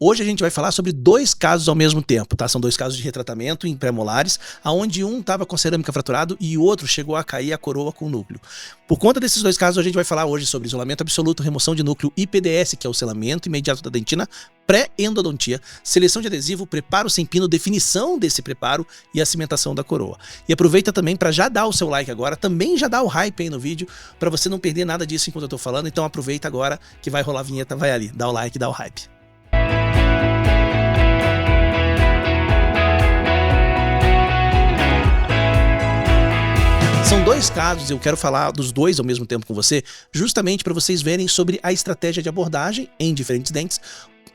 Hoje a gente vai falar sobre 2 casos ao mesmo tempo, tá? São 2 casos de retratamento em pré-molares, onde um estava com a cerâmica fraturado e o outro chegou a cair a coroa com o núcleo. Por conta desses 2 casos, a gente vai falar hoje sobre isolamento absoluto, remoção de núcleo e PDS, que é o selamento imediato da dentina, pré-endodontia, seleção de adesivo, preparo sem pino, definição desse preparo e a cimentação da coroa. E aproveita também para já dar o seu like agora, também já dá o hype aí no vídeo, para você não perder nada disso enquanto eu tô falando, então aproveita agora que vai rolar a vinheta, vai ali, dá o like, dá o hype. São 2 casos, eu quero falar dos 2 ao mesmo tempo com você, justamente para vocês verem sobre a estratégia de abordagem em diferentes dentes,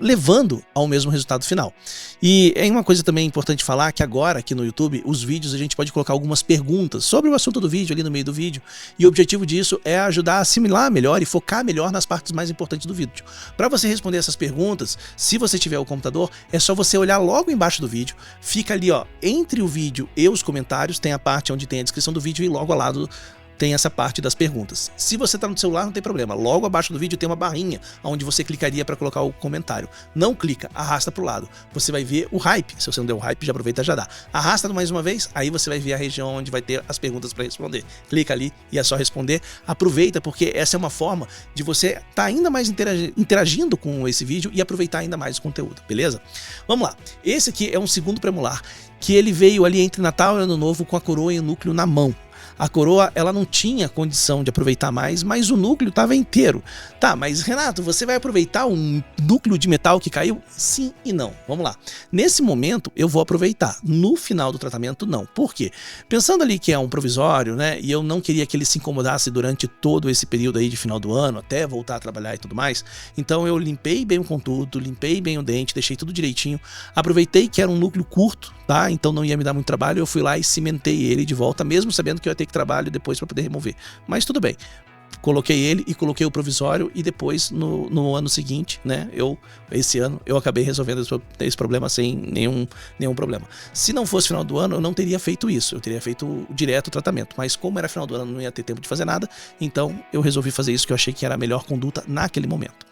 levando ao mesmo resultado final. E é uma coisa também importante falar que agora aqui no YouTube, os vídeos a gente pode colocar algumas perguntas sobre o assunto do vídeo ali no meio do vídeo, e o objetivo disso é ajudar a assimilar melhor e focar melhor nas partes mais importantes do vídeo. Para você responder essas perguntas, se você tiver o computador, é só você olhar logo embaixo do vídeo, fica ali ó, entre o vídeo e os comentários, tem a parte onde tem a descrição do vídeo e logo ao lado tem essa parte das perguntas. Se você está no celular, não tem problema. Logo abaixo do vídeo tem uma barrinha onde você clicaria para colocar o comentário. Não clica, arrasta para o lado. Você vai ver o hype. Se você não deu o hype, já aproveita e já dá. Arrasta mais uma vez, aí você vai ver a região onde vai ter as perguntas para responder. Clica ali e é só responder. Aproveita, porque essa é uma forma de você estar ainda mais interagindo com esse vídeo e aproveitar ainda mais o conteúdo, beleza? Vamos lá. Esse aqui é um segundo premolar que ele veio ali entre Natal e Ano Novo com a coroa e o núcleo na mão. A coroa, ela não tinha condição de aproveitar mais, mas o núcleo estava inteiro. Tá, mas Renato, você vai aproveitar um núcleo de metal que caiu? Sim e não. Vamos lá. Nesse momento, eu vou aproveitar. No final do tratamento, não. Por quê? Pensando ali que é um provisório, né, e eu não queria que ele se incomodasse durante todo esse período aí de final do ano, até voltar a trabalhar e tudo mais, então eu limpei bem o conduto, limpei bem o dente, deixei tudo direitinho, aproveitei que era um núcleo curto, tá? Então não ia me dar muito trabalho, eu fui lá e cimentei ele de volta, mesmo sabendo que eu ia ter que trabalho depois para poder remover. Mas tudo bem. Coloquei ele e coloquei o provisório e depois no ano seguinte, né, esse ano, eu acabei resolvendo esse problema sem nenhum problema. Se não fosse final do ano, eu não teria feito isso, eu teria feito direto o tratamento, mas como era final do ano, não ia ter tempo de fazer nada, então eu resolvi fazer isso que eu achei que era a melhor conduta naquele momento.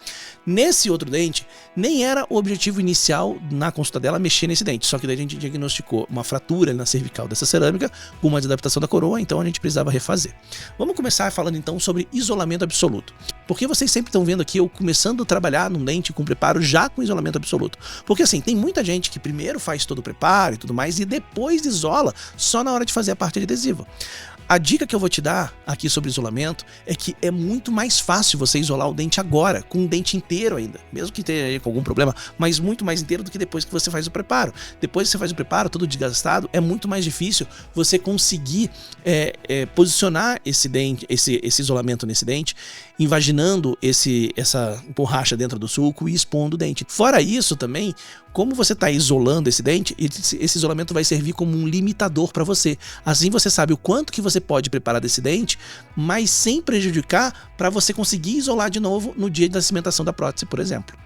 Nesse outro dente, nem era o objetivo inicial na consulta dela mexer nesse dente, só que daí a gente diagnosticou uma fratura na cervical dessa cerâmica, com uma desadaptação da coroa, então a gente precisava refazer. Vamos começar falando então sobre isolamento absoluto. Porque vocês sempre estão vendo aqui eu começando a trabalhar num dente com preparo já com isolamento absoluto. Porque assim, tem muita gente que primeiro faz todo o preparo e tudo mais e depois isola só na hora de fazer a parte adesiva. A dica que eu vou te dar aqui sobre isolamento é que é muito mais fácil você isolar o dente agora, com o dente inteiro ainda, mesmo que tenha aí com algum problema, mas muito mais inteiro do que depois que você faz o preparo. Depois que você faz o preparo, todo desgastado, é muito mais difícil você conseguir posicionar esse dente, esse isolamento nesse dente, invaginando essa borracha dentro do sulco e expondo o dente. Fora isso também, como você está isolando esse dente, esse isolamento vai servir como um limitador para você. Assim você sabe o quanto que você pode preparar desse dente, mas sem prejudicar para você conseguir isolar de novo no dia da cimentação da prótese, por exemplo.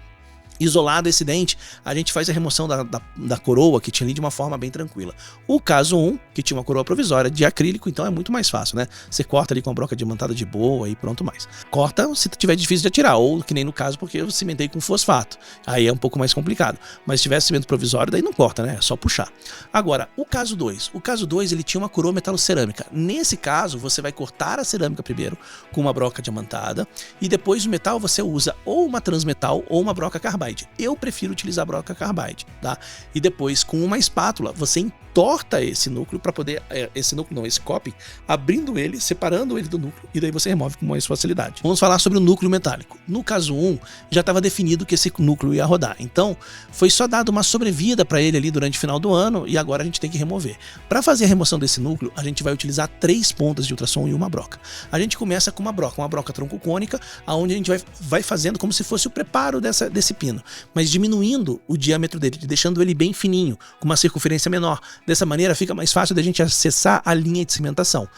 Isolado esse dente, a gente faz a remoção da coroa que tinha ali de uma forma bem tranquila. O caso 1, que tinha uma coroa provisória de acrílico, então é muito mais fácil, né? Você corta ali com a broca diamantada de boa e pronto mais. Corta se tiver difícil de atirar, ou que nem no caso porque eu cimentei com fosfato. Aí é um pouco mais complicado. Mas se tiver cimento provisório, daí não corta, né? É só puxar. Agora, o caso 2. O caso 2, ele tinha uma coroa metalocerâmica. Nesse caso, você vai cortar a cerâmica primeiro com uma broca diamantada e depois o metal você usa ou uma transmetal ou uma broca carbide. Eu prefiro utilizar a broca carbide, tá? E depois com uma espátula você entorta esse núcleo para poder, esse coping, abrindo ele, separando ele do núcleo e daí você remove com mais facilidade. Vamos falar sobre o núcleo metálico. No caso 1, já estava definido que esse núcleo ia rodar, então foi só dado uma sobrevida para ele ali durante o final do ano e agora a gente tem que remover. Para fazer a remoção desse núcleo, a gente vai utilizar 3 pontas de ultrassom e uma broca. A gente começa com uma broca tronco cônica, onde a gente vai fazendo como se fosse o preparo desse pino, mas diminuindo o diâmetro dele, deixando ele bem fininho, com uma circunferência menor. Dessa maneira fica mais fácil da gente acessar a linha de cimentação.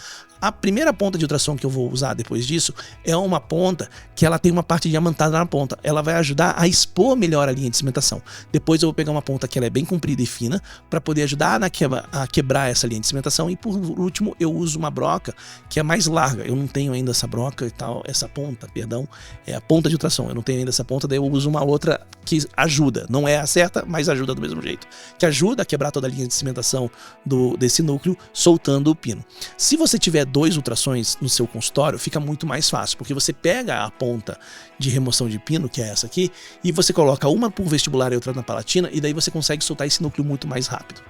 A primeira ponta de ultrassom que eu vou usar depois disso é uma ponta que ela tem uma parte diamantada na ponta. Ela vai ajudar a expor melhor a linha de cimentação. Depois eu vou pegar uma ponta que ela é bem comprida e fina para poder ajudar a quebrar essa linha de cimentação. E por último eu uso uma broca que é mais larga. Eu não tenho ainda essa broca e tal, essa ponta, perdão, é a ponta de ultrassom. Eu não tenho ainda essa ponta, daí eu uso uma outra que ajuda. Não é a certa, mas ajuda do mesmo jeito. Que ajuda a quebrar toda a linha de cimentação desse núcleo, soltando o pino. Se você tiver 2 ultrassons no seu consultório, fica muito mais fácil, porque você pega a ponta de remoção de pino, que é essa aqui, e você coloca uma por vestibular e outra na palatina, e daí você consegue soltar esse núcleo muito mais rápido.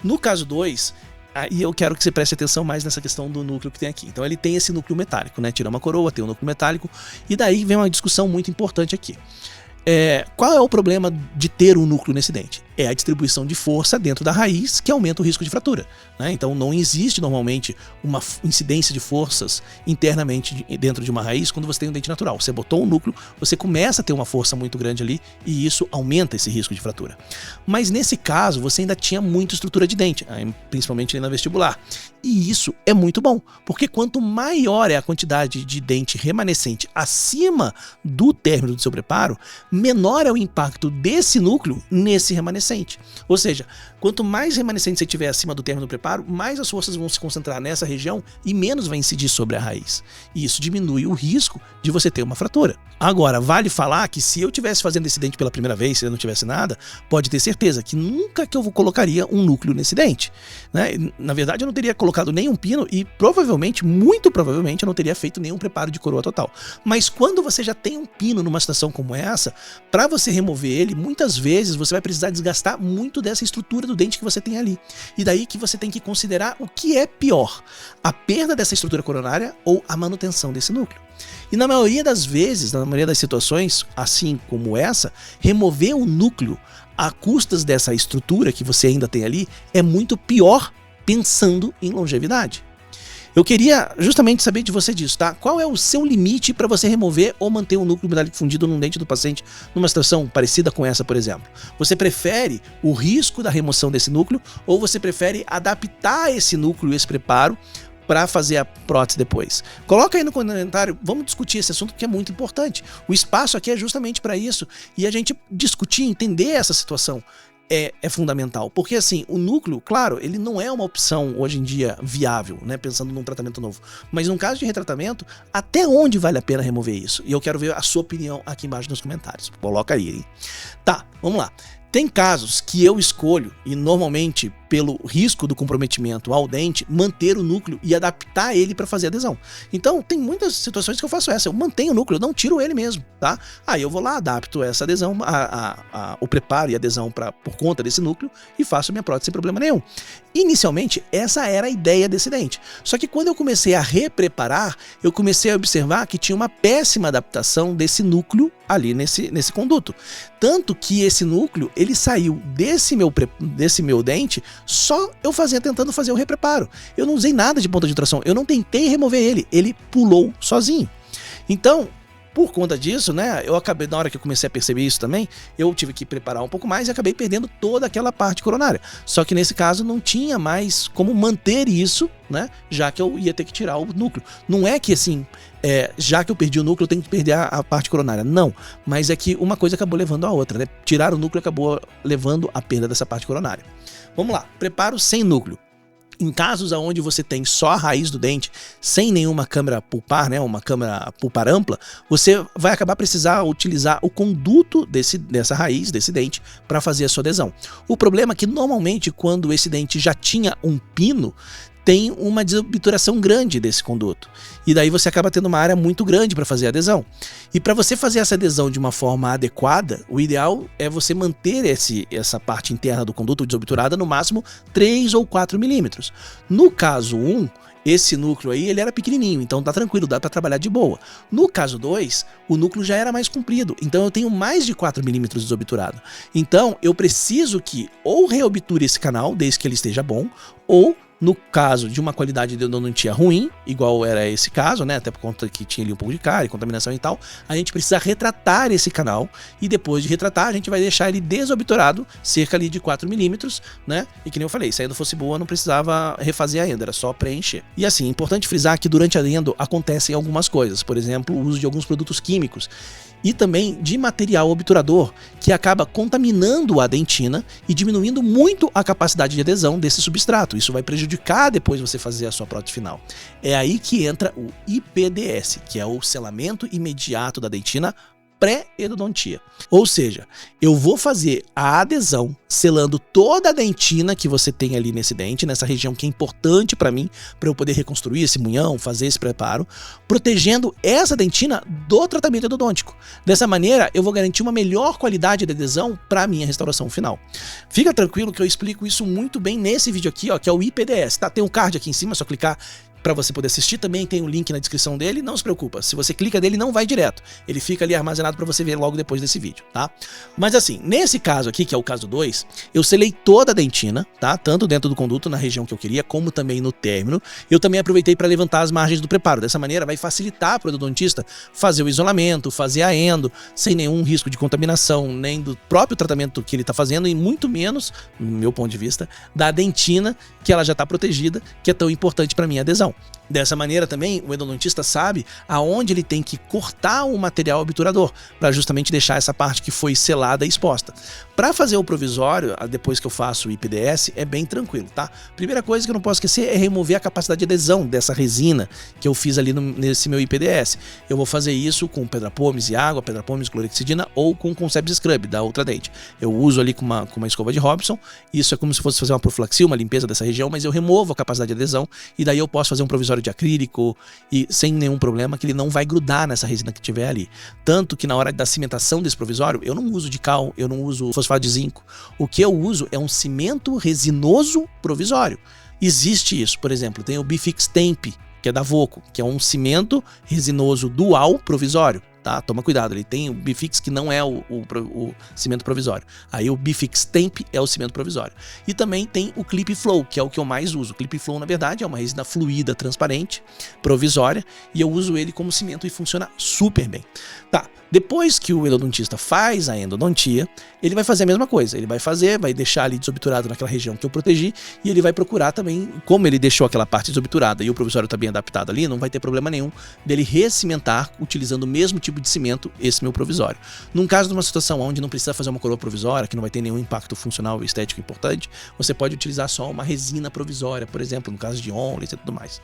No caso 2, aí eu quero que você preste atenção mais nessa questão do núcleo que tem aqui. Então ele tem esse núcleo metálico, né? Tira uma coroa, tem um núcleo metálico, e daí vem uma discussão muito importante aqui. Qual é o problema de ter um núcleo nesse dente? É a distribuição de força dentro da raiz que aumenta o risco de fratura, né? Então não existe normalmente uma incidência de forças internamente dentro de uma raiz quando você tem um dente natural. Você botou um núcleo, você começa a ter uma força muito grande ali e isso aumenta esse risco de fratura. Mas nesse caso você ainda tinha muita estrutura de dente, principalmente ali na vestibular. E isso é muito bom, porque quanto maior é a quantidade de dente remanescente acima do término do seu preparo, menor é o impacto desse núcleo nesse remanescente. Ou seja, quanto mais remanescente você tiver acima do término do preparo, mais as forças vão se concentrar nessa região e menos vai incidir sobre a raiz. E isso diminui o risco de você ter uma fratura. Agora, vale falar que se eu estivesse fazendo esse dente pela primeira vez, se eu não tivesse nada, pode ter certeza que nunca que eu colocaria um núcleo nesse dente, né? Na verdade, eu não teria colocado nenhum pino e provavelmente, muito provavelmente, eu não teria feito nenhum preparo de coroa total. Mas quando você já tem um pino numa situação como essa, para você remover ele, muitas vezes você vai precisar desgastar muito dessa estrutura do dente que você tem ali. E daí que você tem que considerar o que é pior, a perda dessa estrutura coronária ou a manutenção desse núcleo. E na maioria das vezes, na maioria das situações, assim como essa, remover o núcleo a custas dessa estrutura que você ainda tem ali é muito pior pensando em longevidade. Eu queria justamente saber de você disso, tá? Qual é o seu limite para você remover ou manter um núcleo metálico fundido num dente do paciente numa situação parecida com essa, por exemplo? Você prefere o risco da remoção desse núcleo ou você prefere adaptar esse núcleo, esse preparo, para fazer a prótese depois? Coloca aí no comentário, vamos discutir esse assunto que é muito importante. O espaço aqui é justamente para isso e a gente discutir, entender essa situação é fundamental, porque assim, o núcleo, claro, ele não é uma opção hoje em dia viável, né, pensando num tratamento novo, mas num caso de retratamento, até onde vale a pena remover isso? E eu quero ver a sua opinião aqui embaixo nos comentários, coloca aí, hein? Tá, vamos lá. Tem casos que eu escolho, e normalmente pelo risco do comprometimento ao dente, manter o núcleo e adaptar ele para fazer adesão. Então tem muitas situações que eu faço essa, eu mantenho o núcleo, eu não tiro ele mesmo, tá? Aí eu vou lá, adapto essa adesão, o preparo e adesão por conta desse núcleo e faço minha prótese sem problema nenhum. Inicialmente essa era a ideia desse dente, só que quando eu comecei a repreparar, eu comecei a observar que tinha uma péssima adaptação desse núcleo ali nesse conduto. Tanto que esse núcleo, ele saiu desse meu dente só eu tentando fazer o repreparo. Eu não usei nada de ponta de ultrassom, eu não tentei remover ele pulou sozinho. Então, por conta disso, né, eu acabei, na hora que eu comecei a perceber isso também, eu tive que preparar um pouco mais e acabei perdendo toda aquela parte coronária. Só que nesse caso não tinha mais como manter isso, né, já que eu ia ter que tirar o núcleo. Não é que assim, já que eu perdi o núcleo eu tenho que perder a parte coronária, não. Mas é que uma coisa acabou levando a outra, né, tirar o núcleo acabou levando a perda dessa parte coronária. Vamos lá, preparo sem núcleo. Em casos onde você tem só a raiz do dente, sem nenhuma câmara pulpar, né, uma câmara pulpar ampla, você vai acabar precisar utilizar o conduto dessa raiz, desse dente, para fazer a sua adesão. O problema é que normalmente quando esse dente já tinha um pino, tem uma desobturação grande desse conduto. E daí você acaba tendo uma área muito grande para fazer a adesão. E para você fazer essa adesão de uma forma adequada, o ideal é você manter essa parte interna do conduto desobturada no máximo 3 ou 4 milímetros. No caso 1, esse núcleo aí, ele era pequenininho, então tá tranquilo, dá para trabalhar de boa. No caso 2, o núcleo já era mais comprido, então eu tenho mais de 4 milímetros desobturado. Então eu preciso que ou reobture esse canal, desde que ele esteja bom, ou No caso de uma qualidade de endodontia ruim, igual era esse caso, né, até por conta que tinha ali um pouco de cárie, contaminação e tal, a gente precisa retratar esse canal e depois de retratar a gente vai deixar ele desobturado, cerca ali de 4 milímetros, né, e que nem eu falei, se a endo fosse boa não precisava refazer a endo, era só preencher. E assim, importante frisar que durante a endo acontecem algumas coisas, por exemplo, o uso de alguns produtos químicos e também de material obturador que acaba contaminando a dentina e diminuindo muito a capacidade de adesão desse substrato. Isso vai prejudicar depois você fazer a sua prótese final. É aí que entra o IPDS, que é o selamento imediato da dentina pré-endodontia. Ou seja, eu vou fazer a adesão selando toda a dentina que você tem ali nesse dente, nessa região que é importante para mim, para eu poder reconstruir esse munhão, fazer esse preparo, protegendo essa dentina do tratamento endodôntico. Dessa maneira, eu vou garantir uma melhor qualidade de adesão para a minha restauração final. Fica tranquilo que eu explico isso muito bem nesse vídeo aqui, ó, que é o IPDS, tá? Tem um card aqui em cima, é só clicar para você poder assistir, também tem um link na descrição dele, não se preocupa, se você clica dele não vai direto, ele fica ali armazenado para você ver logo depois desse vídeo, tá? Mas assim, nesse caso aqui, que é o caso 2, eu selei toda a dentina, tá? Tanto dentro do conduto, na região que eu queria, como também no término, eu também aproveitei para levantar as margens do preparo, dessa maneira vai facilitar para o endodontista fazer o isolamento, fazer a endo, sem nenhum risco de contaminação, nem do próprio tratamento que ele está fazendo, e muito menos, no meu ponto de vista, da dentina, que ela já está protegida, que é tão importante para minha adesão. Dessa maneira também o endodontista sabe aonde ele tem que cortar o material obturador para justamente deixar essa parte que foi selada exposta. Para fazer o provisório, depois que eu faço o IPDS, é bem tranquilo, tá? Primeira coisa que eu não posso esquecer é remover a capacidade de adesão dessa resina que eu fiz ali nesse meu IPDS. Eu vou fazer isso com pedra pomes e água, pedra pomes, clorexidina ou com Concept Scrub da Ultradent. Eu uso ali com uma escova de Robson, isso é como se fosse fazer uma profilaxia, uma limpeza dessa região, mas eu removo a capacidade de adesão e daí eu posso fazer um provisório de acrílico e sem nenhum problema, que ele não vai grudar nessa resina que tiver ali. Tanto que na hora da cimentação desse provisório, eu não uso de cal, eu não uso fosfato de zinco. O que eu uso é um cimento resinoso provisório. Existe isso, por exemplo, tem o Bifix Temp, que é da Voco, que é um cimento resinoso dual provisório. Tá? Toma cuidado, ele tem o Bifix que não é o cimento provisório. Aí o Bifix Temp é o cimento provisório. E também tem o Clip Flow, que é o que eu mais uso. O Clip Flow, na verdade, é uma resina fluida, transparente, provisória, e eu uso ele como cimento e funciona super bem. Tá, depois que o endodontista faz a endodontia, ele vai fazer a mesma coisa. Ele vai deixar ali desobturado naquela região que eu protegi, e ele vai procurar também, como ele deixou aquela parte desobturada e o provisório está bem adaptado ali, não vai ter problema nenhum dele recimentar, utilizando o mesmo tipo de cimento, esse meu provisório. Num caso de uma situação onde não precisa fazer uma coroa provisória, que não vai ter nenhum impacto funcional e estético importante, você pode utilizar só uma resina provisória, por exemplo, no caso de onlets e tudo mais.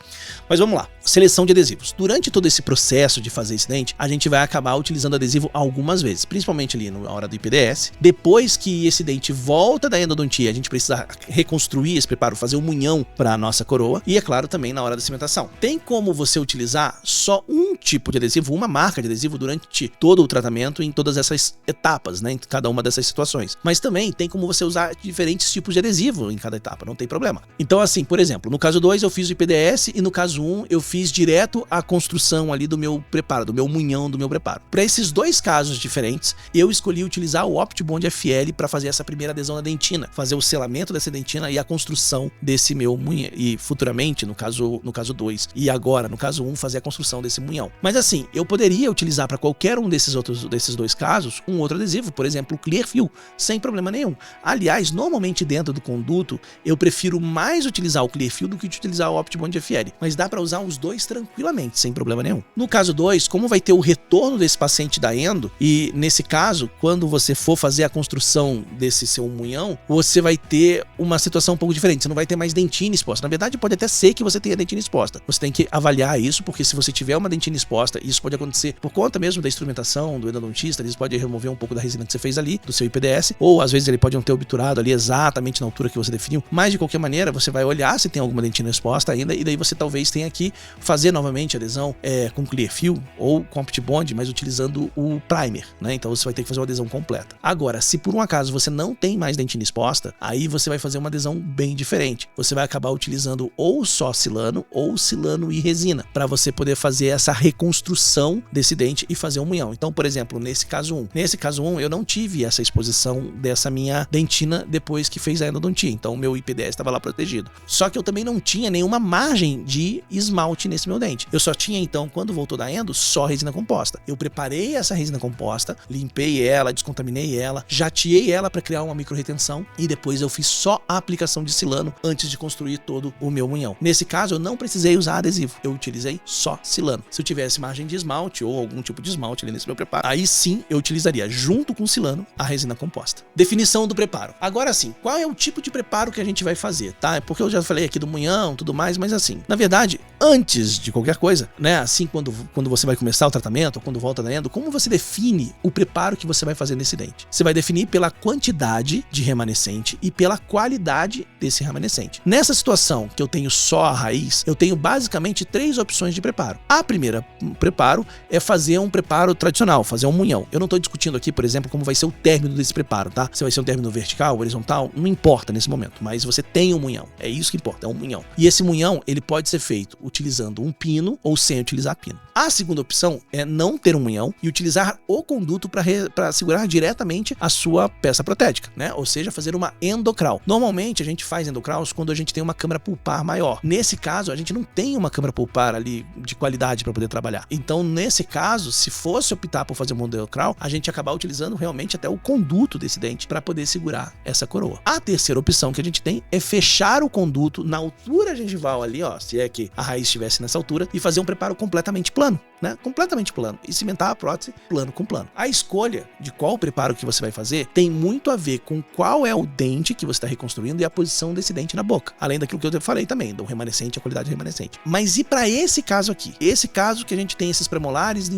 Mas vamos lá, seleção de adesivos. Durante todo esse processo de fazer esse dente, a gente vai acabar utilizando adesivo algumas vezes, principalmente ali na hora do IPDS. Depois que esse dente volta da endodontia, a gente precisa reconstruir esse preparo, fazer um munhão para a nossa coroa, e é claro também na hora da cimentação. Tem como você utilizar só um tipo de adesivo, uma marca de adesivo durante todo o tratamento em todas essas etapas, né, em cada uma dessas situações. Mas também tem como você usar diferentes tipos de adesivo em cada etapa, não tem problema. Então assim, por exemplo, no caso 2 eu fiz o IPDS e no caso 1 eu fiz direto a construção ali do meu preparo, do meu munhão do meu preparo. Para esses dois casos diferentes, eu escolhi utilizar o OptiBond FL para fazer essa primeira adesão na dentina, fazer o selamento dessa dentina e a construção desse meu munhão, e futuramente, no caso 2, e agora, no caso 1, fazer a construção desse munhão. Mas assim, eu poderia utilizar para qualquer um desses dois casos, um outro adesivo, por exemplo, o Clearfill, sem problema nenhum. Aliás, normalmente dentro do conduto, eu prefiro mais utilizar o Clearfill do que utilizar o OptiBond FL, mas dá para usar os dois tranquilamente, sem problema nenhum. No caso 2, como vai ter o retorno desse paciente da endo, e nesse caso, quando você for fazer a construção desse seu munhão, você vai ter uma situação um pouco diferente, você não vai ter mais dentina exposta. Na verdade, pode até ser que você tenha dentina exposta. Você tem que avaliar isso, porque se você tiver uma dentina exposta, isso pode acontecer por conta mesmo da instrumentação do endodontista, eles podem remover um pouco da resina que você fez ali, do seu IPDS, ou às vezes ele pode não ter obturado ali exatamente na altura que você definiu, mas de qualquer maneira você vai olhar se tem alguma dentina exposta ainda, e daí você talvez tenha que fazer novamente a adesão com Clearfill ou com OptiBond, mas utilizando o primer, né? Então você vai ter que fazer uma adesão completa. Agora, se por um acaso você não tem mais dentina exposta, aí você vai fazer uma adesão bem diferente. Você vai acabar utilizando ou só silano ou silano e resina, para você poder fazer essa reconstrução desse dente dente e fazer um munhão. Então, por exemplo, nesse caso 1, eu não tive essa exposição dessa minha dentina depois que fez a endodontia. Então, o meu IPDS estava lá protegido. Só que eu também não tinha nenhuma margem de esmalte nesse meu dente. Eu só tinha, então, quando voltou da endo, só resina composta. Eu preparei essa resina composta, limpei ela, descontaminei ela, jateei ela para criar uma micro-retenção e depois eu fiz só a aplicação de silano antes de construir todo o meu munhão. Nesse caso, eu não precisei usar adesivo, eu utilizei só silano. Se eu tivesse margem de esmalte ou algum tipo de esmalte ali nesse meu preparo, aí sim eu utilizaria junto com o silano a resina composta. Definição do preparo. Agora sim, qual é o tipo de preparo que a gente vai fazer, tá? É porque eu já falei aqui do munhão, tudo mais, mas assim, na verdade, antes de qualquer coisa, né, assim quando você vai começar o tratamento, ou quando volta da endo, como você define o preparo que você vai fazer nesse dente? Você vai definir pela quantidade de remanescente e pela qualidade desse remanescente. Nessa situação que eu tenho só a raiz, eu tenho basicamente 3 opções de preparo. A primeira preparo é fazer um preparo tradicional, fazer um munhão. Eu não estou discutindo aqui, por exemplo, como vai ser o término desse preparo, tá? Se vai ser um término vertical, horizontal, não importa nesse momento, mas você tem um munhão. É isso que importa, é um munhão. E esse munhão, ele pode ser feito utilizando um pino ou sem utilizar pino. A segunda opção é não ter um munhão e utilizar o conduto para segurar diretamente a sua peça protética, né? Ou seja, fazer uma endocrawl. Normalmente a gente faz endocrawls quando a gente tem uma câmara pulpar maior. Nesse caso, a gente não tem uma câmara pulpar ali de qualidade para poder trabalhar. Então, nesse caso, se fosse optar por fazer uma endocrawl, a gente ia acabar utilizando realmente até o conduto desse dente para poder segurar essa coroa. A terceira opção que a gente tem é fechar o conduto na altura gengival ali, ó, se é que a raiz estivesse nessa altura, e fazer um preparo completamente plano, né? Completamente plano. E cimentar a prótese plano com plano. A escolha de qual preparo que você vai fazer tem muito a ver com qual é o dente que você está reconstruindo e a posição desse dente na boca. Além daquilo que eu falei também, do remanescente, a qualidade do remanescente. Mas e para esse caso aqui? Esse caso que a gente tem esses premolares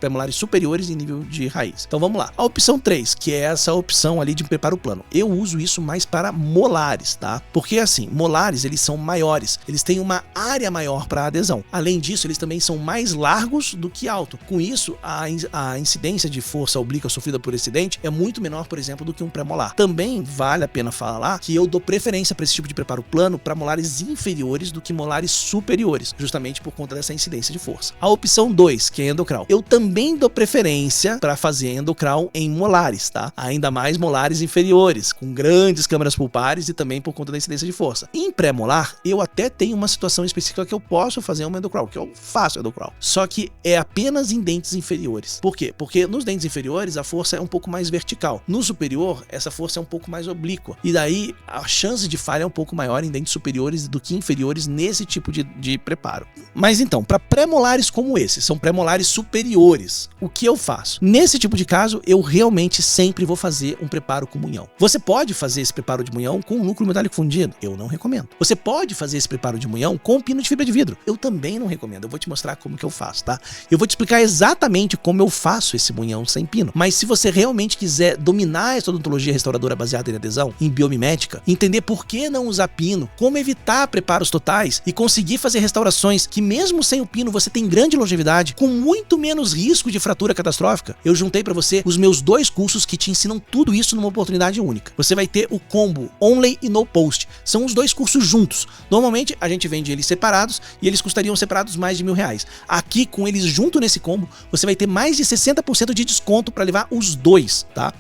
premolares superiores em nível de raiz. Então vamos lá. A opção 3, que é essa opção ali de preparo plano. Eu uso isso mais para molares, tá? Porque assim, molares, eles são maiores. Eles têm uma área maior para adesão. Além disso, eles também são mais largos do que alto. Com isso, a incidência de força oblíqua sofrida por esse dente é muito menor, por exemplo, do que um pré-molar. Também vale a pena falar que eu dou preferência para esse tipo de preparo plano para molares inferiores do que molares superiores, justamente por conta dessa incidência de força. A opção 2, que é endocrawl. Eu também dou preferência para fazer endocrawl em molares, tá? Ainda mais molares inferiores, com grandes câmaras pulpares e também por conta da incidência de força. Em pré-molar, eu até tenho uma situação específica que eu posso fazer uma endocrawl, que eu faço endocrawl. Só que é apenas em dentes inferiores. Por quê? Porque nos dentes inferiores a força é um pouco mais vertical. No superior, essa força é um pouco mais oblíqua. E daí a chance de falha é um pouco maior em dentes superiores do que inferiores nesse tipo de preparo. Mas então, para pré-molares como esse, são pré-molares superiores, o que eu faço? Nesse tipo de caso, eu realmente sempre vou fazer um preparo com munhão. Você pode fazer esse preparo de munhão com núcleo metálico fundido? Eu não recomendo. Você pode fazer esse preparo de munhão com pino de fibra de vidro? Eu também não recomendo. Eu vou te mostrar como que eu faço, tá? Eu vou te explicar exatamente como eu faço esse munhão sem pino. Mas se você realmente quiser dominar essa odontologia restauradora baseada em adesão, em biomimética, entender por que não usar pino, como evitar preparos totais e conseguir fazer restaurações que mesmo sem o pino você tem grande longevidade, com muito menos risco de fratura catastrófica, eu juntei para você os meus 2 cursos que te ensinam tudo isso numa oportunidade única. Você vai ter o combo Only e No Post. São os 2 cursos juntos. Normalmente a gente vende eles separados e eles custariam separados mais de R$1.000. Aqui, com eles junto nesse combo, você vai ter mais de 60% de desconto para levar os 2, tá?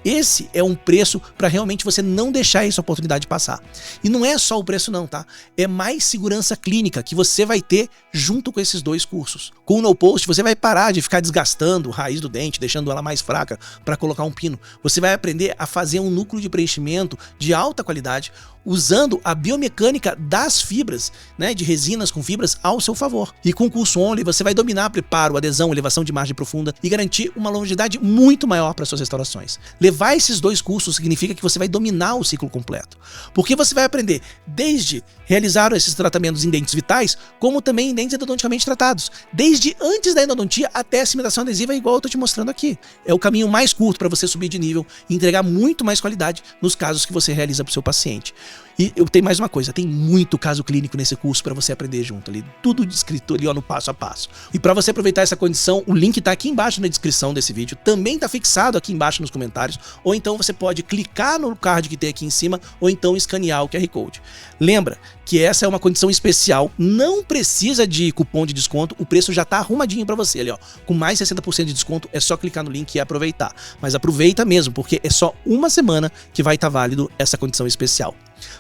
Esse é um preço para realmente você não deixar essa oportunidade passar. E não é só o preço não, tá? É mais segurança clínica que você vai ter junto com esses 2 cursos. Com o No Post, você vai parar de ficar desgastando a raiz do dente, deixando ela mais fraca para colocar um pino. Você vai aprender a fazer um núcleo de preenchimento de alta qualidade, usando a biomecânica das fibras, né, de resinas com fibras ao seu favor. E com o curso Only, você vai dominar preparo, adesão, elevação de margem profunda e garantir uma longevidade muito maior para suas restaurações. Levar esses 2 cursos significa que você vai dominar o ciclo completo. Porque você vai aprender desde realizar esses tratamentos em dentes vitais, como também em dentes endodonticamente tratados. Desde antes da endodontia até a cimentação adesiva, igual eu estou te mostrando aqui. É o caminho mais curto para você subir de nível e entregar muito mais qualidade nos casos que você realiza para o seu paciente. E eu tenho mais uma coisa, tem muito caso clínico nesse curso para você aprender junto ali, tudo descrito ali ó, no passo a passo. E para você aproveitar essa condição, o link tá aqui embaixo na descrição desse vídeo, também tá fixado aqui embaixo nos comentários, ou então você pode clicar no card que tem aqui em cima, ou então escanear o QR Code. Lembra que essa é uma condição especial, não precisa de cupom de desconto, o preço já tá arrumadinho para você ali ó, com mais 60% de desconto, é só clicar no link e aproveitar. Mas aproveita mesmo, porque é só uma semana que vai estar válido essa condição especial.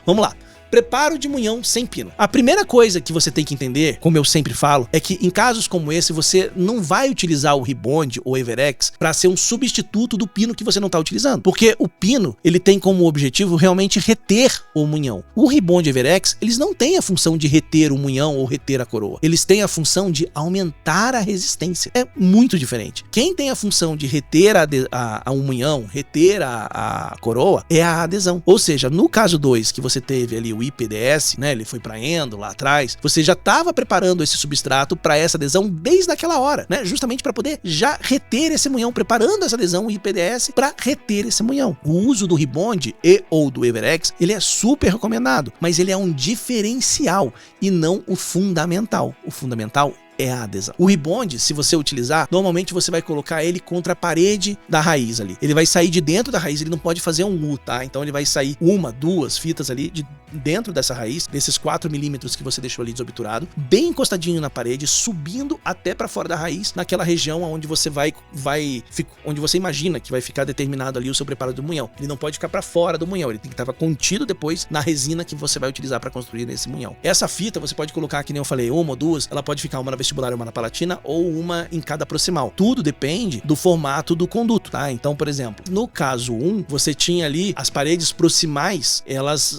Vamos lá. Preparo de munhão sem pino. A primeira coisa que você tem que entender, como eu sempre falo, é que em casos como esse você não vai utilizar o Rebond ou Everex para ser um substituto do pino que você não está utilizando, porque o pino ele tem como objetivo realmente reter o munhão. O Rebond e Everex eles não têm a função de reter o munhão ou reter a coroa, eles têm a função de aumentar a resistência. É muito diferente. Quem tem a função de reter o munhão, reter a coroa é a adesão. Ou seja, no caso 2 que você teve ali o IPDS, né, ele foi para endo lá atrás, você já estava preparando esse substrato para essa adesão desde aquela hora, né, justamente para poder já reter esse munhão, preparando essa adesão, o IPDS, para reter esse munhão. O uso do Rebond e ou do Everex, ele é super recomendado, mas ele é um diferencial e não o fundamental. O fundamental é a adesão. O Rebond, se você utilizar, normalmente você vai colocar ele contra a parede da raiz ali. Ele vai sair de dentro da raiz, ele não pode fazer um U, tá? Então ele vai sair uma, duas fitas ali de dentro dessa raiz, desses 4 milímetros que você deixou ali desobturado, bem encostadinho na parede, subindo até para fora da raiz, naquela região onde você onde você imagina que vai ficar determinado ali o seu preparo do munhão. Ele não pode ficar para fora do munhão, ele tem que estar contido depois na resina que você vai utilizar para construir nesse munhão. Essa fita você pode colocar, que nem eu falei, uma ou duas, ela pode ficar uma na vestibular e uma na palatina, ou uma em cada proximal. Tudo depende do formato do conduto, tá? Então, por exemplo, no caso 1, você tinha ali as paredes proximais,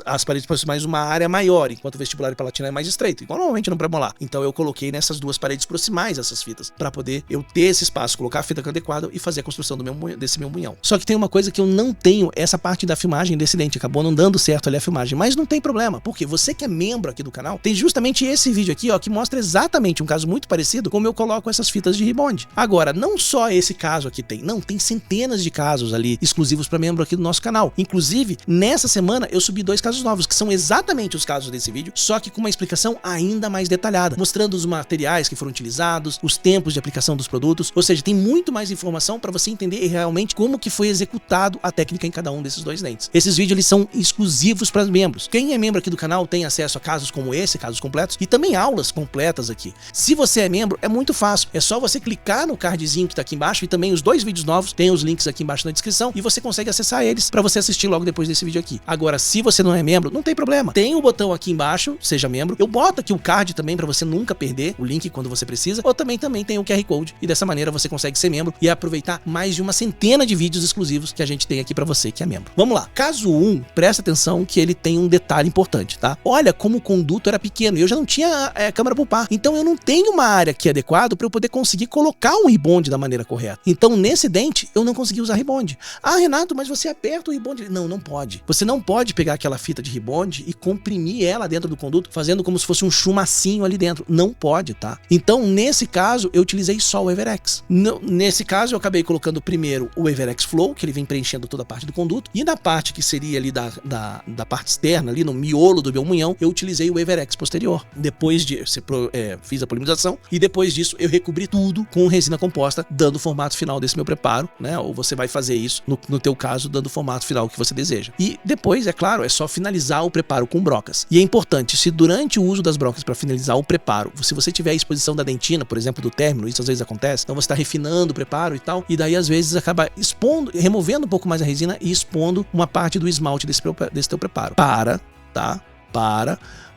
as paredes proximais uma área maior, enquanto o vestibular e palatina é mais estreito, igual normalmente no pré-molar. Então eu coloquei nessas duas paredes proximais essas fitas, para poder eu ter esse espaço, colocar a fita adequada e fazer a construção desse meu munhão. Só que tem uma coisa que eu não tenho, essa parte da filmagem desse dente, acabou não dando certo ali a filmagem, mas não tem problema, porque você que é membro aqui do canal, tem justamente esse vídeo aqui, ó, que mostra exatamente um caso muito parecido como eu coloco essas fitas de Rebond. Agora, não só esse caso aqui tem, não, tem centenas de casos ali exclusivos para membro aqui do nosso canal. Inclusive, nessa semana eu subi 2 casos novos, que são exatamente os casos desse vídeo, só que com uma explicação ainda mais detalhada, mostrando os materiais que foram utilizados, os tempos de aplicação dos produtos, ou seja, tem muito mais informação para você entender realmente como que foi executado a técnica em cada um desses 2 dentes. Esses vídeos eles são exclusivos para membros. Quem é membro aqui do canal tem acesso a casos como esse, casos completos, e também aulas completas aqui. Se você é membro, é muito fácil, é só você clicar no cardzinho que tá aqui embaixo, e também os 2 vídeos novos, tem os links aqui embaixo na descrição, e você consegue acessar eles para você assistir logo depois desse vídeo aqui. Agora, se você não é membro, não tem problema, tem o botão aqui embaixo, seja membro, eu boto aqui o card também para você nunca perder o link quando você precisa, ou também tem o QR Code, e dessa maneira você consegue ser membro e aproveitar mais de uma centena de vídeos exclusivos que a gente tem aqui para você que é membro. Vamos lá, caso 1, presta atenção que ele tem um detalhe importante, tá? Olha como o conduto era pequeno, e eu já não tinha câmera pulpar, então eu não tenho uma área aqui adequada para eu poder conseguir colocar um Rebond da maneira correta. Então nesse dente eu não consegui usar Rebond. Ah, Renato, mas você aperta o Rebond. Não, não pode. Você não pode pegar aquela fita de Rebond e comprimir ela dentro do conduto, fazendo como se fosse um chumacinho ali dentro. Não pode, tá? Então nesse caso eu utilizei só o Everex. Nesse caso eu acabei colocando primeiro o Everex Flow, que ele vem preenchendo toda a parte do conduto, e na parte que seria ali da parte externa, ali no miolo do meu munhão, eu utilizei o Everex posterior. Depois de fiz a polimização, e depois disso eu recobri tudo com resina composta, dando o formato final desse meu preparo, né? Ou você vai fazer isso, no teu caso, dando o formato final que você deseja. E depois, é claro, é só finalizar o preparo com brocas. E é importante, se durante o uso das brocas para finalizar o preparo, se você tiver a exposição da dentina, por exemplo, do término, isso às vezes acontece, então você está refinando o preparo e tal, e daí às vezes acaba removendo um pouco mais a resina e expondo uma parte do esmalte desse teu preparo.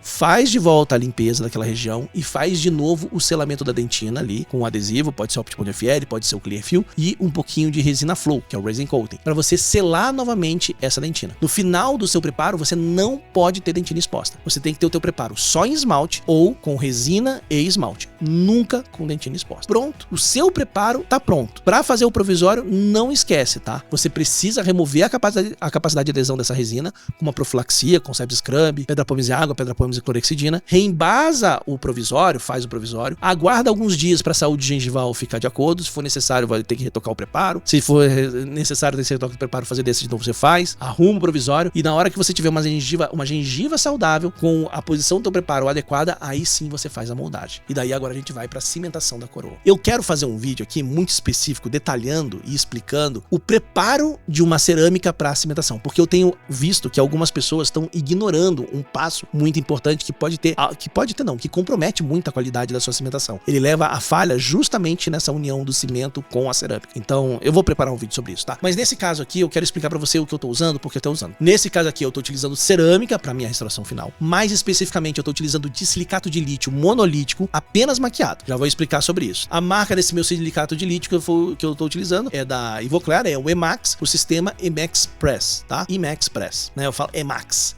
Faz de volta a limpeza daquela região e faz de novo o selamento da dentina ali com o adesivo, pode ser o Optibond FL, pode ser o Clearfill, e um pouquinho de resina Flow, que é o Resin Coating, para você selar novamente essa dentina. No final do seu preparo, você não pode ter dentina exposta. Você tem que ter o teu preparo só em esmalte ou com resina e esmalte, nunca com dentina exposta. Pronto, o seu preparo tá pronto. Para fazer o provisório, não esquece, tá? Você precisa remover a capacidade de adesão dessa resina com uma profilaxia, com septic scrub, pedra pomes e água, pedra pomes miligramas de clorexidina, reembasa o provisório, faz o provisório, aguarda alguns dias para a saúde gengival ficar de acordo, se for necessário vai ter que retocar o preparo, se for necessário ter que retocar o preparo, fazer desse de novo, você faz, arruma o provisório, e na hora que você tiver uma gengiva saudável, com a posição do teu preparo adequada, aí sim você faz a moldagem. E daí agora a gente vai para a cimentação da coroa. Eu quero fazer um vídeo aqui muito específico, detalhando e explicando o preparo de uma cerâmica para a cimentação, porque eu tenho visto que algumas pessoas estão ignorando um passo muito importante que compromete muito a qualidade da sua cimentação. Ele leva a falha justamente nessa união do cimento com a cerâmica. Então, eu vou preparar um vídeo sobre isso, tá? Mas nesse caso aqui, eu quero explicar para você o que eu tô usando, porque eu tô usando. Nesse caso aqui, eu tô utilizando cerâmica para minha restauração final. Mais especificamente, eu tô utilizando silicato de lítio monolítico, apenas maquiado. Já vou explicar sobre isso. A marca desse meu silicato de lítio que eu tô utilizando é da Ivoclar, é o Emax, o sistema Emax Press, tá? Emax Press, né? Eu falo Emax.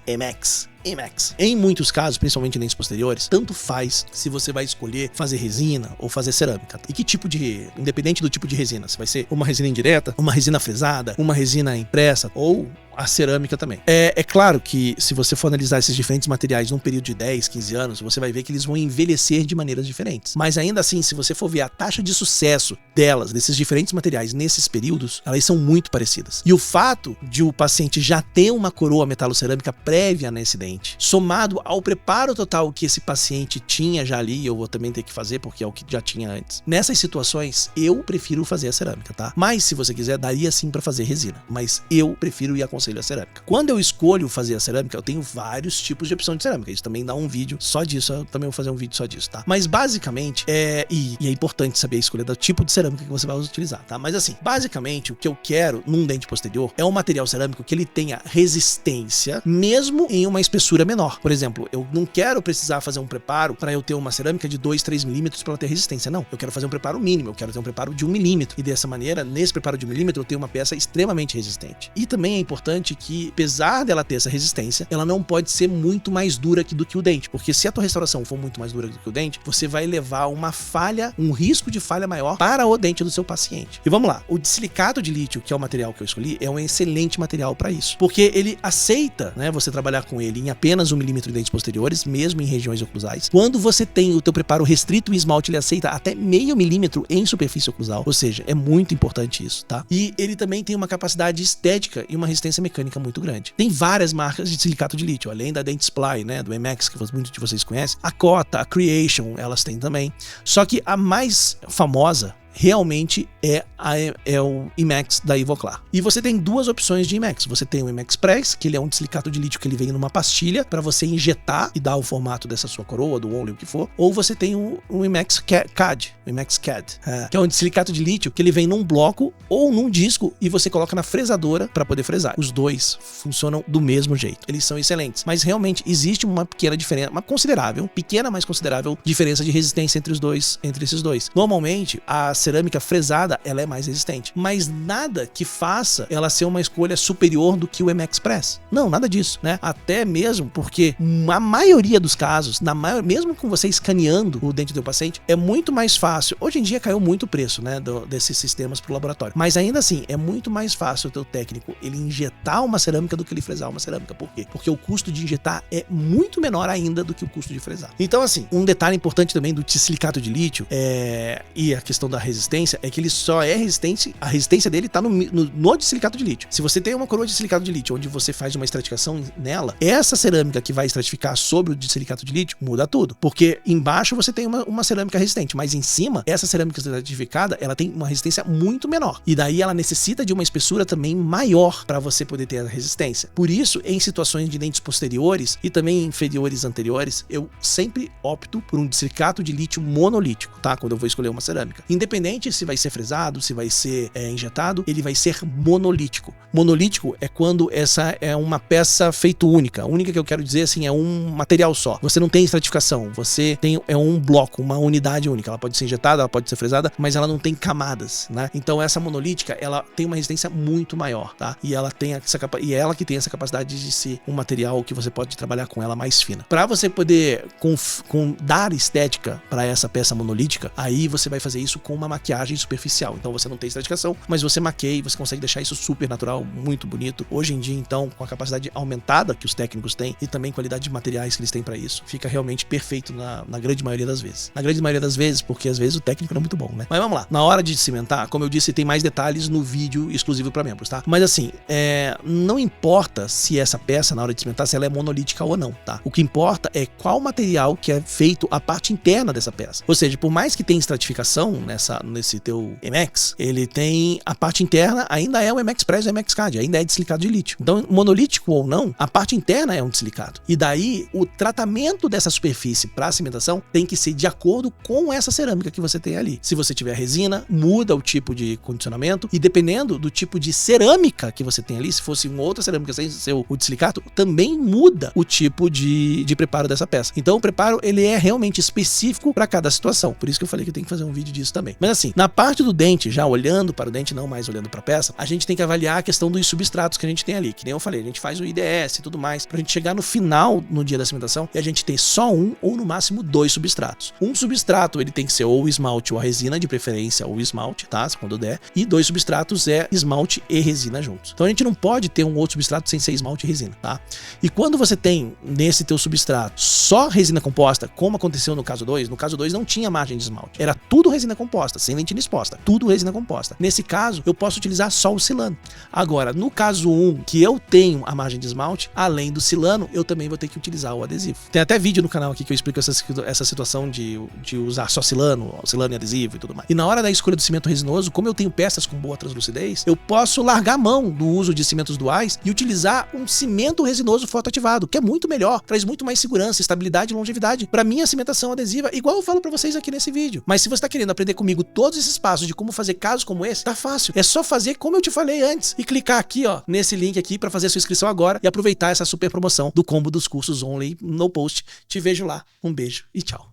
Em muitos casos, principalmente em dentes posteriores, tanto faz se você vai escolher fazer resina ou fazer cerâmica. E que tipo independente do tipo de resina, se vai ser uma resina indireta, uma resina fresada, uma resina impressa ou a cerâmica também. É claro que se você for analisar esses diferentes materiais num período de 10, 15 anos, você vai ver que eles vão envelhecer de maneiras diferentes. Mas ainda assim, se você for ver a taxa de sucesso desses diferentes materiais nesses períodos, elas são muito parecidas. E o fato de o paciente já ter uma coroa metalocerâmica prévia nesse dente, somado ao preparo total que esse paciente tinha já ali, eu vou também ter que fazer porque é o que já tinha antes. Nessas situações, eu prefiro fazer a cerâmica, tá? Mas se você quiser, daria sim para fazer resina. Mas eu prefiro e aconselho a cerâmica. Quando eu escolho fazer a cerâmica, eu tenho vários tipos de opção de cerâmica. Isso também dá um vídeo só disso, eu também vou fazer um vídeo só disso, tá? Mas basicamente, e é importante saber a escolha do tipo de cerâmica que você vai utilizar, tá? Mas assim, basicamente, o que eu quero num dente posterior é um material cerâmico que ele tenha resistência, mesmo em uma espessura menor. Por exemplo, eu não quero precisar fazer um preparo para eu ter uma cerâmica de 2, 3 milímetros para ela ter resistência, não. Eu quero fazer um preparo mínimo, eu quero ter um preparo de 1 milímetro. E dessa maneira, nesse preparo de 1 milímetro, eu tenho uma peça extremamente resistente. E também é importante que, apesar dela ter essa resistência, ela não pode ser muito mais dura do que o dente, porque se a tua restauração for muito mais dura do que o dente, você vai levar uma falha, um risco de falha maior para o dente do seu paciente. E vamos lá, o silicato de lítio, que é o material que eu escolhi, é um excelente material para isso, porque ele aceita, né, você trabalhar com ele em apenas 1 milímetro de dentes posteriores, mesmo em regiões oclusais. Quando você tem o teu preparo restrito em esmalte, ele aceita até meio milímetro em superfície oclusal, ou seja, é muito importante isso, tá? E ele também tem uma capacidade estética e uma resistência mecânica muito grande. Tem várias marcas de silicato de lítio, além da Dentsply, né, do Emax, que muitos de vocês conhecem, a Cota, a Creation, elas têm também. Só que a mais famosa realmente é o Emax da Ivoclar. E você tem duas opções de Emax. Você tem o Emax Press, que ele é um silicato de lítio que ele vem numa pastilha para você injetar e dar o formato dessa sua coroa, do only, o que for. Ou você tem o Emax CAD, que é um silicato de lítio que ele vem num bloco ou num disco e você coloca na fresadora para poder fresar. Os dois funcionam do mesmo jeito. Eles são excelentes. Mas realmente existe uma pequena diferença, pequena, mas considerável diferença de resistência entre esses dois. Normalmente, a cerâmica fresada, ela é mais resistente, mas nada que faça ela ser uma escolha superior do que o Emax Press. Não, nada disso, né? Até mesmo porque a maioria dos casos, mesmo com você escaneando o dente do paciente, é muito mais fácil. Hoje em dia caiu muito o preço, né, desses sistemas pro laboratório, mas ainda assim, é muito mais fácil o teu técnico ele injetar uma cerâmica do que ele fresar uma cerâmica. Por quê? Porque o custo de injetar é muito menor ainda do que o custo de fresar. Então assim, um detalhe importante também do silicato de lítio e a questão da resistência é que ele só é resistente, a resistência dele tá no de silicato de lítio. Se você tem uma coroa de silicato de lítio onde você faz uma estratificação nela, essa cerâmica que vai estratificar sobre o de silicato de lítio muda tudo, porque embaixo você tem uma cerâmica resistente, mas em cima, essa cerâmica estratificada, ela tem uma resistência muito menor, e daí ela necessita de uma espessura também maior para você poder ter a resistência. Por isso, em situações de dentes posteriores e também inferiores anteriores, eu sempre opto por um silicato de lítio monolítico, tá? Quando eu vou escolher uma cerâmica. Independente se vai ser fresado, se vai ser injetado, ele vai ser monolítico. Monolítico é quando essa é uma peça feita única. A única que eu quero dizer, assim, é um material só. Você não tem estratificação, você tem um bloco, uma unidade única. Ela pode ser injetada, ela pode ser fresada, mas ela não tem camadas, né? Então essa monolítica, ela tem uma resistência muito maior, tá? E ela tem e é ela que tem essa capacidade de ser um material que você pode trabalhar com ela mais fina. Para você poder dar estética para essa peça monolítica, aí você vai fazer isso com uma maquiagem superficial. Então você não tem estratificação, mas você maqueia e você consegue deixar isso super natural, muito bonito. Hoje em dia, então, com a capacidade aumentada que os técnicos têm e também qualidade de materiais que eles têm para isso, fica realmente perfeito na grande maioria das vezes. Na grande maioria das vezes, porque às vezes o técnico não é muito bom, né? Mas vamos lá. Na hora de cimentar, como eu disse, tem mais detalhes no vídeo exclusivo para membros, tá? Mas assim, não importa se essa peça, na hora de cimentar, se ela é monolítica ou não, tá? O que importa é qual material que é feito a parte interna dessa peça. Ou seja, por mais que tenha estratificação nesse teu MX, ele tem a parte interna, ainda é o MX Press e o MX CAD, ainda é de silicado de lítio. Então, monolítico ou não, a parte interna é um de silicado. E daí, o tratamento dessa superfície para cimentação tem que ser de acordo com essa cerâmica que você tem ali. Se você tiver resina, muda o tipo de condicionamento, e dependendo do tipo de cerâmica que você tem ali, se fosse uma outra cerâmica sem ser o de silicato, também muda o tipo de preparo dessa peça. Então, o preparo, ele é realmente específico para cada situação. Por isso que eu falei que eu tenho que fazer um vídeo disso também. Mas assim, na parte do dente, já olhando para o dente, não mais olhando para a peça, a gente tem que avaliar a questão dos substratos que a gente tem ali. Que nem eu falei, a gente faz o IDS e tudo mais, pra gente chegar no final, no dia da cimentação, e a gente ter só um ou no máximo 2 substratos. Um substrato, ele tem que ser ou esmalte ou a resina, de preferência ou esmalte, tá? Quando der. E 2 substratos é esmalte e resina juntos. Então a gente não pode ter um outro substrato sem ser esmalte e resina, tá? E quando você tem nesse teu substrato só resina composta, como aconteceu no caso 2, no caso 2 não tinha margem de esmalte. Era tudo resina composta, sem lentilha exposta. Tudo resina composta. Nesse caso, eu posso utilizar só o silano. Agora, no caso 1, que eu tenho a margem de esmalte, além do silano, eu também vou ter que utilizar o adesivo. Tem até vídeo no canal aqui que eu explico essa situação de usar só silano e adesivo e tudo mais. E na hora da escolha do cimento resinoso, como eu tenho peças com boa translucidez, eu posso largar a mão do uso de cimentos duais e utilizar um cimento resinoso fotoativado, que é muito melhor, traz muito mais segurança, estabilidade e longevidade para minha cimentação adesiva, igual eu falo para vocês aqui nesse vídeo. Mas se você tá querendo aprender comigo todos esses passos de como fazer casos como esse, tá fácil. É só fazer como eu te falei antes e clicar aqui, ó, nesse link aqui para fazer a sua inscrição agora e aproveitar essa super promoção do combo dos cursos Only no post. Te vejo lá. Um beijo e tchau.